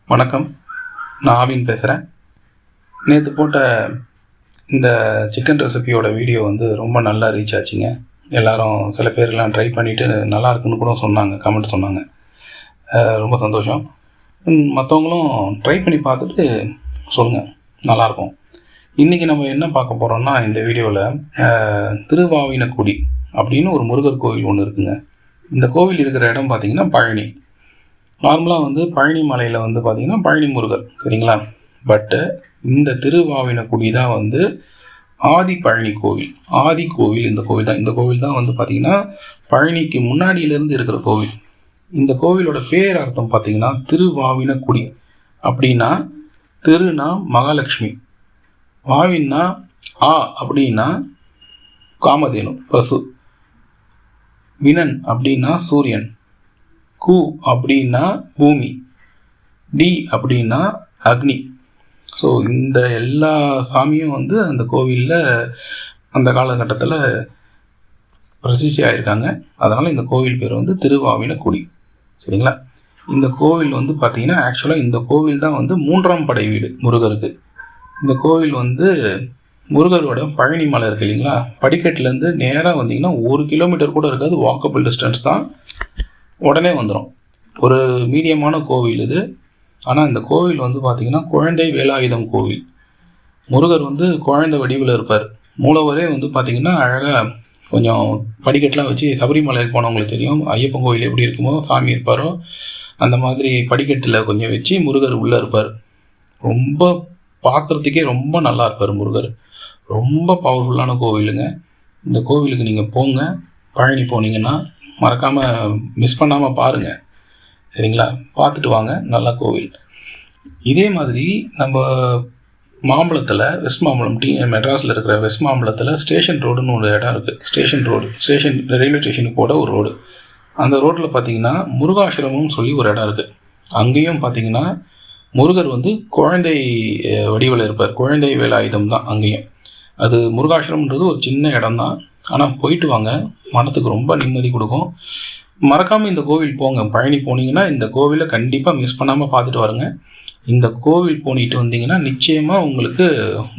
வணக்கம், நான் ஆவின் பேசுகிறேன். நேற்று போட்ட இந்த சிக்கன் ரெசிபியோட வீடியோ ரொம்ப நல்லா ரீச் ஆச்சுங்க. எல்லோரும் சில பேர்லாம் ட்ரை பண்ணிவிட்டு நல்லா இருக்குன்னு கூட சொன்னாங்க, கமெண்ட் சொன்னாங்க. ரொம்ப சந்தோஷம். மற்றவங்களும் ட்ரை பண்ணி பார்த்துட்டு சொல்லுங்கள், நல்லாயிருக்கும். இன்றைக்கி நம்ம என்ன பார்க்க போகிறோம்னா, இந்த வீடியோவில் திருவாவினக்குடி அப்படின்னு ஒரு முருகர் கோவில் ஒன்று இருக்குங்க. இந்த கோவில் இருக்கிற இடம் பார்த்திங்கன்னா பழனி. நார்மலாக பழனி மலையில் பார்த்திங்கன்னா பழனி முருகர், சரிங்களா? பட்டு இந்த திருவாவினக்குடி தான் ஆதி பழனி கோவில். ஆதி கோவில் இந்த கோவில் தான். இந்த கோவில் தான் பார்த்திங்கன்னா பழனிக்கு முன்னாடியிலேருந்து இருக்கிற கோவில். இந்த கோவிலோட பேர் அர்த்தம் பார்த்திங்கன்னா திருவாவினக்குடி அப்படின்னா, திருனா மகாலட்சுமி, வாவின்னா அப்படின்னா காமதேனு பசு, வினன் அப்படின்னா சூரியன், கு அப்படின்னா பூமி, டி அப்படின்னா அக்னி. ஸோ இந்த எல்லா சாமியும் அந்த கோவிலில் அந்த காலகட்டத்தில் பிரசித்தி ஆகியிருக்காங்க. அதனால் இந்த கோவில் பேர் திருவாவினக்குடி, சரிங்களா? இந்த கோவில் பார்த்திங்கன்னா ஆக்சுவலாக இந்த கோவில் தான் மூன்றாம் படை வீடு முருகருக்கு. இந்த கோவில் முருகரோட பழனி மலை இருக்குது இல்லைங்களா, படிக்கட்டுலேருந்து நேராக வந்தீங்கன்னா 1 கிலோமீட்டர் கூட இருக்காது, வாக்கபிள் டிஸ்டன்ஸ் தான், உடனே வந்துடும். ஒரு மீடியமான கோவில் இது. ஆனால் இந்த கோவில் பார்த்திங்கன்னா குழந்தை வேலாயுதம் கோவில். முருகர் குழந்தை வடிவில் இருப்பார். மூலவரே பார்த்திங்கன்னா அழகாக கொஞ்சம் படிக்கட்டெலாம் வச்சு, சபரிமலைக்கு போனவங்களுக்கு தெரியும் ஐயப்பன் கோவில் எப்படி இருக்குமோ சாமி இருப்பாரோ அந்த மாதிரி படிக்கட்டில் கொஞ்சம் வச்சு முருகர் உள்ளே இருப்பார். ரொம்ப பார்க்குறதுக்கே ரொம்ப நல்லா இருப்பார் முருகர். ரொம்ப பவர்ஃபுல்லான கோவிலுங்க. இந்த கோவிலுக்கு நீங்கள் போங்க, பழனி போனீங்கன்னா மறக்காமல் மிஸ் பண்ணாமல் பாருங்கள், சரிங்களா? பார்த்துட்டு வாங்க, நல்ல கோவில். இதே மாதிரி நம்ம மாம்பழத்தில், வெஸ்ட் மாம்பழம் மெட்ராஸில் இருக்கிற வெஸ்ட் மாம்பழத்தில் ஸ்டேஷன் ரோடுன்னு ஒரு இடம் இருக்குது. ஸ்டேஷன் ரயில்வே ஸ்டேஷனுக்கு போட ஒரு ரோடு. அந்த ரோட்டில் பார்த்திங்கன்னா முருகாசிரமம்னு சொல்லி ஒரு இடம் இருக்குது. அங்கேயும் பார்த்திங்கன்னா முருகர் குழந்தை வடிவில் இருப்பார். குழந்தை வேலாயுதம் தான் அங்கேயும். அது முருகாசிரமன்றது ஒரு சின்ன இடம் தான். ஆனால் போயிட்டு வாங்க, மனசுக்கு ரொம்ப நிம்மதி கொடுக்கும். மறக்காமல் இந்த கோவில் போங்க. பழனி போனீங்கன்னா இந்த கோவிலை கண்டிப்பாக மிஸ் பண்ணாமல் பார்த்துட்டு வருங்க. இந்த கோவில் போனிட்டு வந்தீங்கன்னா நிச்சயமாக உங்களுக்கு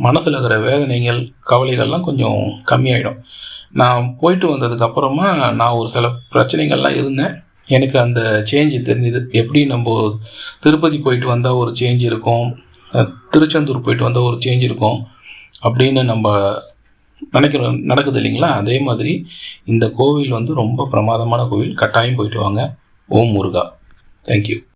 மனசில் இருக்கிற வேதனைகள், கவலைகள்லாம் கொஞ்சம் கம்மியாயிடும். நான் போயிட்டு வந்ததுக்கப்புறமா நான் ஒரு சில பிரச்சனைகள்லாம் இருந்தேன். எனக்கு அந்த சேஞ்சு தெரிஞ்சுது. எப்படி நம்ம திருப்பதி போயிட்டு வந்தால் ஒரு சேஞ்ச் இருக்கும், திருச்செந்தூர் போயிட்டு வந்தால் ஒரு சேஞ்ச் இருக்கும் அப்படின்னு நம்ம நடக்குது இல்லைங்களா? அதே மாதிரி இந்த கோவில் ரொம்ப பிரமாதமான கோவில். கட்டாயம் போயிட்டு வாங்க. ஓம் முருகா. தேங்க்யூ.